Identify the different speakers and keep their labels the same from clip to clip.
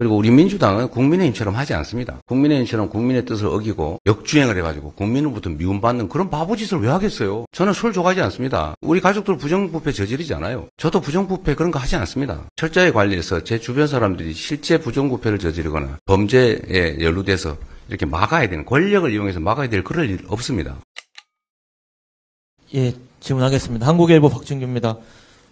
Speaker 1: 그리고 우리 민주당은 국민의힘처럼 하지 않습니다. 국민의힘처럼 국민의 뜻을 어기고 역주행을 해가지고 국민으로부터 미움받는 그런 바보짓을 왜 하겠어요? 저는 술 좋아하지 않습니다. 우리 가족들 부정부패 저지르지 않아요. 저도 부정부패 그런 거 하지 않습니다. 철저히 관리해서 제 주변 사람들이 실제 부정부패를 저지르거나 범죄에 연루돼서 이렇게 막아야 되는, 권력을 이용해서 막아야 될 그럴 일 없습니다.
Speaker 2: 예, 질문하겠습니다. 한국일보 박준규입니다.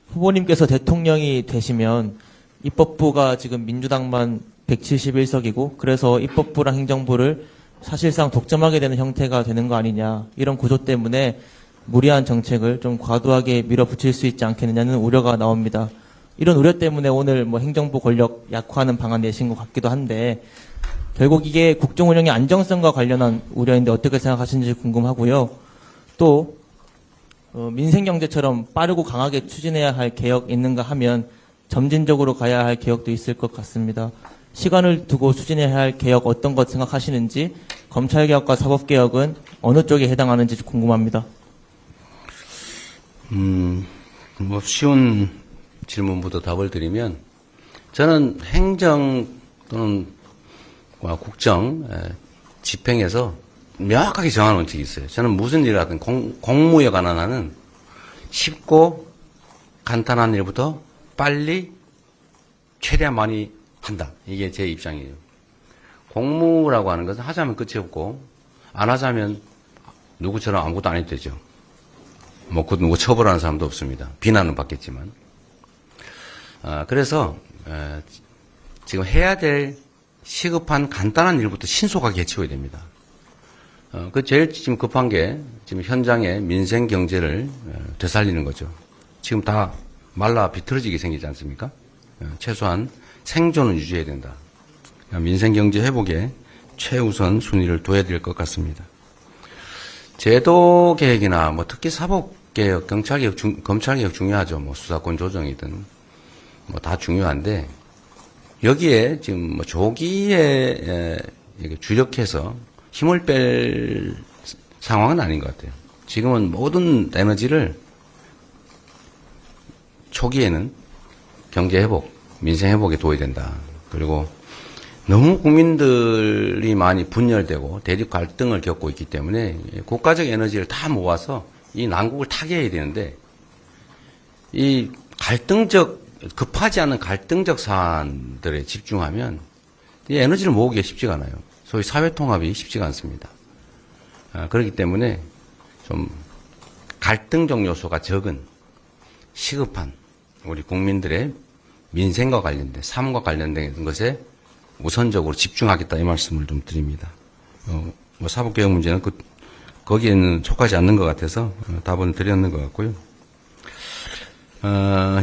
Speaker 2: 후보님께서 대통령이 되시면 입법부가 지금 민주당만 171석이고 그래서 입법부랑 행정부를 사실상 독점하게 되는 형태가 되는 거 아니냐, 이런 구조 때문에 무리한 정책을 좀 과도하게 밀어붙일 수 있지 않겠느냐는 우려가 나옵니다. 이런 우려 때문에 오늘 뭐 행정부 권력 약화하는 방안 내신 것 같기도 한데 결국 이게 국정 운영의 안정성과 관련한 우려인데 어떻게 생각하시는지 궁금하고요. 또 민생 경제처럼 빠르고 강하게 추진해야 할 개혁 있는가 하면 점진적으로 가야 할 개혁도 있을 것 같습니다. 시간을 두고 추진해야 할 개혁 어떤 것 생각하시는지, 검찰개혁과 사법개혁은 어느 쪽에 해당하는지 궁금합니다.
Speaker 1: 뭐 쉬운 질문부터 답을 드리면, 저는 행정 또는 국정 집행에서 명확하게 정한 원칙이 있어요. 저는 무슨 일을 하든 공무에 관한 한은 쉽고 간단한 일부터 빨리 최대한 많이 한다. 이게 제 입장이에요. 공무라고 하는 것은 하자면 끝이 없고 안 하자면 누구처럼 아무것도 안 해도 되죠. 뭐 누구 처벌하는 사람도 없습니다. 비난은 받겠지만. 그래서 지금 해야 될 시급한 간단한 일부터 신속하게 해치워야 됩니다. 그 제일 지금 급한 게 지금 현장의 민생 경제를 되살리는 거죠. 지금 다 말라 비틀어지게 생기지 않습니까? 최소한 생존은 유지해야 된다. 민생 경제 회복에 최우선 순위를 둬야 될 것 같습니다. 제도 개혁이나 뭐 특히 사법 개혁, 경찰 개혁, 검찰 개혁 중요하죠. 뭐 수사권 조정이든 뭐 다 중요한데 여기에 지금 뭐 조기에 주력해서 힘을 뺄 상황은 아닌 것 같아요. 지금은 모든 에너지를 초기에는 경제 회복, 민생 회복에 둬야 된다. 그리고 너무 국민들이 많이 분열되고 대립 갈등을 겪고 있기 때문에 국가적 에너지를 다 모아서 이 난국을 타개해야 되는데 이 급하지 않은 갈등적 사안들에 집중하면 이 에너지를 모으기가 쉽지가 않아요. 소위 사회통합이 쉽지가 않습니다. 그렇기 때문에 좀 갈등적 요소가 적은 시급한 우리 국민들의 민생과 관련된, 삶과 관련된 것에 우선적으로 집중하겠다 이 말씀을 좀 드립니다. 뭐 사법개혁 문제는 거기에는 속하지 않는 것 같아서 답은 드렸는 것 같고요.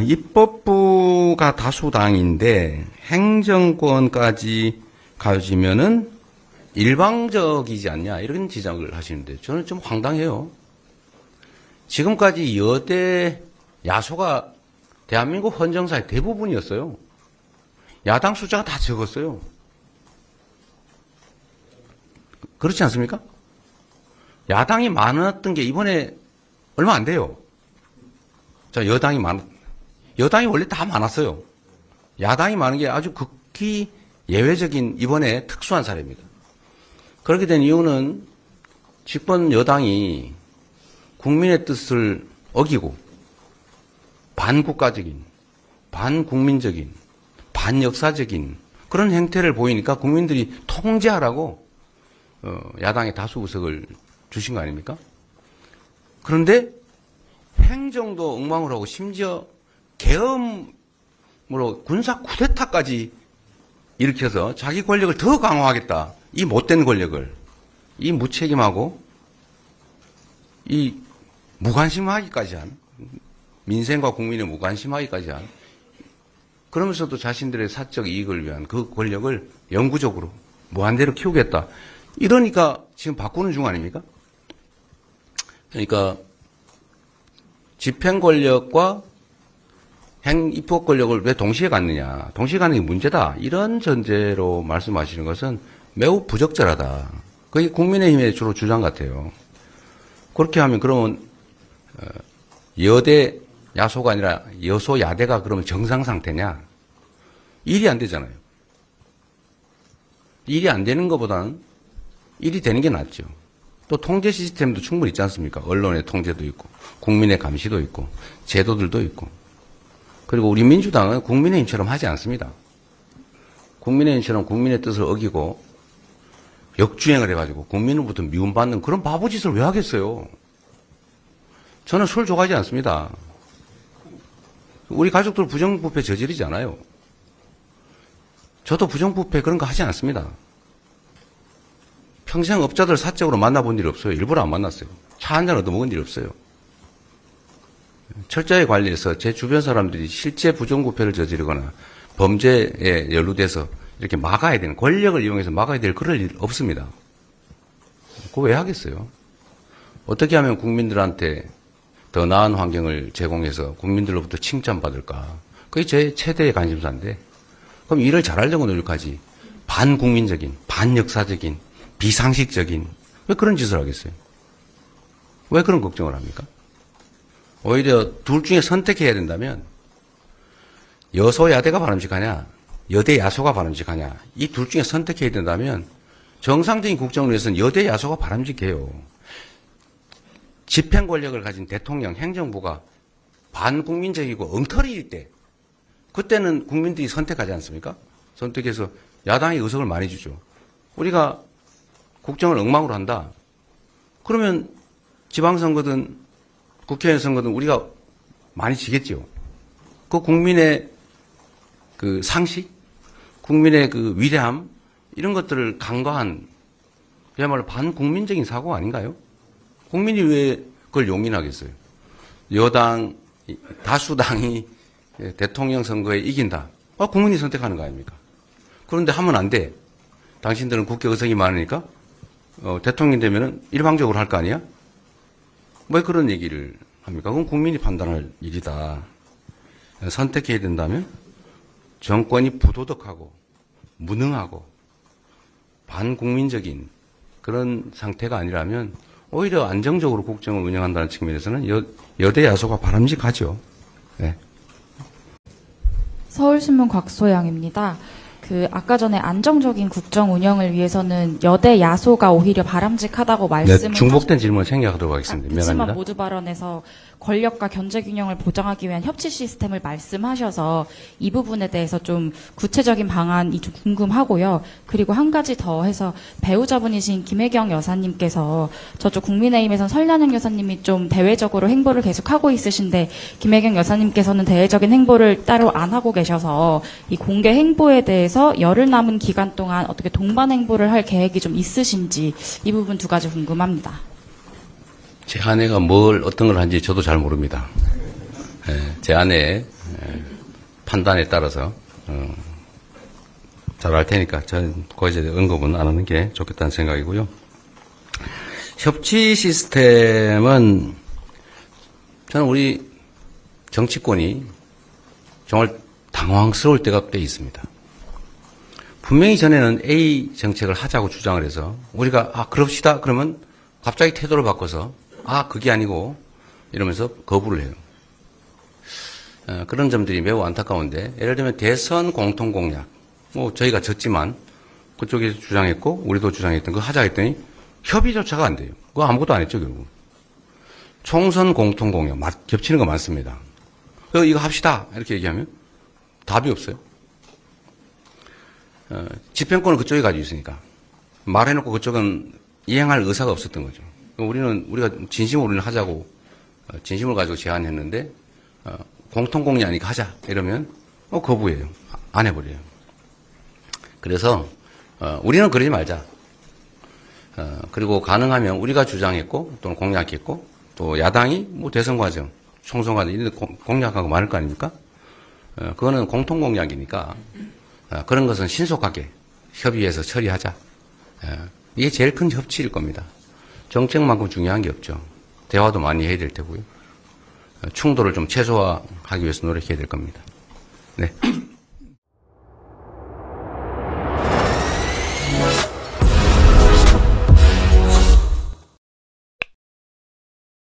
Speaker 1: 입법부가 다수당인데 행정권까지 가지면은 일방적이지 않냐 이런 지적을 하시는데 저는 좀 황당해요. 지금까지 여대 야소가 대한민국 헌정사의 대부분이었어요. 야당 숫자가 다 적었어요. 그렇지 않습니까? 야당이 많았던 게 이번에 얼마 안 돼요. 자, 여당이 원래 다 많았어요. 야당이 많은 게 아주 극히 예외적인 이번에 특수한 사례입니다. 그렇게 된 이유는 집권 여당이 국민의 뜻을 어기고 반국가적인, 반국민적인, 반역사적인 그런 행태를 보이니까 국민들이 통제하라고 야당의 다수 의석을 주신 거 아닙니까? 그런데 행정도 엉망을 하고 심지어 계엄으로 군사 쿠데타까지 일으켜서 자기 권력을 더 강화하겠다. 이 못된 권력을, 이 무책임하고 이 무관심하기까지 한, 민생과 국민의 무관심하기까지 한, 그러면서도 자신들의 사적 이익을 위한 그 권력을 영구적으로 무한대로 키우겠다. 이러니까 지금 바꾸는 중 아닙니까? 그러니까 집행 권력과 입법 권력을 왜 동시에 갖느냐. 동시에 갖는 게 문제다. 이런 전제로 말씀하시는 것은 매우 부적절하다. 그게 국민의힘의 주로 주장 같아요. 그렇게 하면 그러면 여대 야소가 아니라 여소 야대가 그러면 정상 상태냐? 일이 안 되잖아요. 일이 안 되는 것보다는 일이 되는 게 낫죠. 또 통제 시스템도 충분히 있지 않습니까? 언론의 통제도 있고, 국민의 감시도 있고, 제도들도 있고. 그리고 우리 민주당은 국민의힘처럼 하지 않습니다. 국민의힘처럼 국민의 뜻을 어기고 역주행을 해가지고 국민으로부터 미움받는 그런 바보짓을 왜 하겠어요? 저는 술 좋아하지 않습니다. 우리 가족들 부정부패 저지르지 않아요. 저도 부정부패 그런 거 하지 않습니다. 평생 업자들 사적으로 만나본 일이 없어요. 일부러 안 만났어요. 차 한잔 얻어먹은 일이 없어요. 철저히 관리해서 제 주변 사람들이 실제 부정부패를 저지르거나 범죄에 연루돼서 이렇게 막아야 되는, 권력을 이용해서 막아야 될 그럴 일 없습니다. 그거 왜 하겠어요? 어떻게 하면 국민들한테 더 나은 환경을 제공해서 국민들로부터 칭찬받을까? 그게 제 최대의 관심사인데, 그럼 일을 잘하려고 노력하지. 반국민적인, 반역사적인, 비상식적인, 왜 그런 짓을 하겠어요? 왜 그런 걱정을 합니까? 오히려 둘 중에 선택해야 된다면, 여소야대가 바람직하냐, 여대 야소가 바람직하냐, 이 둘 중에 선택해야 된다면, 정상적인 국정을 위해서는 여대 야소가 바람직해요. 집행 권력을 가진 대통령, 행정부가 반국민적이고 엉터리일 때, 그때는 국민들이 선택하지 않습니까? 선택해서 야당이 의석을 많이 주죠. 우리가 국정을 엉망으로 한다. 그러면 지방선거든 국회의원 선거든 우리가 많이 지겠죠. 그 국민의 그 상식, 국민의 그 위대함, 이런 것들을 간과한 그야말로 반국민적인 사고 아닌가요? 국민이 왜 그걸 용인하겠어요? 여당, 다수당이 대통령 선거에 이긴다. 국민이 선택하는 거 아닙니까? 그런데 하면 안 돼. 당신들은 국회 의석이 많으니까 대통령이 되면은 일방적으로 할 거 아니야? 왜 그런 얘기를 합니까? 그건 국민이 판단할 일이다. 선택해야 된다면 정권이 부도덕하고 무능하고 반국민적인 그런 상태가 아니라면 오히려 안정적으로 국정을 운영한다는 측면에서는 여대 야소가 바람직하죠. 네.
Speaker 3: 서울신문 곽소영입니다. 아까 전에 안정적인 국정 운영을 위해서는 여대 야소가 오히려 바람직하다고 말씀을
Speaker 1: 중복된 질문을 생략하도록 하겠습니다.
Speaker 3: 그렇지만
Speaker 1: 미안합니다.
Speaker 3: 모두 발언에서 권력과 견제 균형을 보장하기 위한 협치 시스템을 말씀하셔서 이 부분에 대해서 좀 구체적인 방안이 좀 궁금하고요. 그리고 한 가지 더 해서 배우자분이신 김혜경 여사님께서 저쪽 국민의힘에선 설란영 여사님이 좀 대외적으로 행보를 계속하고 있으신데 김혜경 여사님께서는 대외적인 행보를 따로 안 하고 계셔서 이 공개 행보에 대해서 열흘 남은 기간 동안 어떻게 동반 행보를 할 계획이 좀 있으신지 이 부분 두 가지 궁금합니다.
Speaker 1: 제 아내가 어떤 걸 하는지 저도 잘 모릅니다. 제 아내의 판단에 따라서 잘 알 테니까 저는 거기에 대해 언급은 안 하는 게 좋겠다는 생각이고요. 협치 시스템은 저는 우리 정치권이 정말 당황스러울 때가 꽤 있습니다. 분명히 전에는 A 정책을 하자고 주장을 해서 우리가 그럽시다 그러면 갑자기 태도를 바꿔서 그게 아니고 이러면서 거부를 해요. 그런 점들이 매우 안타까운데 예를 들면 대선 공통 공약 저희가 졌지만 그쪽에서 주장했고 우리도 주장했던 거 하자 했더니 협의조차가 안 돼요. 그거 아무것도 안 했죠 결국. 총선 공통 공약 겹치는 거 많습니다. 이거 합시다 이렇게 얘기하면 답이 없어요. 집행권을 그쪽이 가지고 있으니까 말해놓고 그쪽은 이행할 의사가 없었던 거죠. 우리가 진심으로 우리는 하자고 진심을 가지고 제안했는데 공통공약 아니까 하자 이러면 거부해요. 안 해버려요. 그래서 우리는 그러지 말자. 그리고 가능하면 우리가 주장했고 또는 공약했고 또 야당이 대선 과정, 총선 과정 이런 데 공약하고 많을 거 아닙니까? 그거는 공통공약이니까 그런 것은 신속하게 협의해서 처리하자. 이게 제일 큰 협치일 겁니다. 정책만큼 중요한 게 없죠. 대화도 많이 해야 될 테고요. 충돌을 좀 최소화하기 위해서 노력해야 될 겁니다. 네.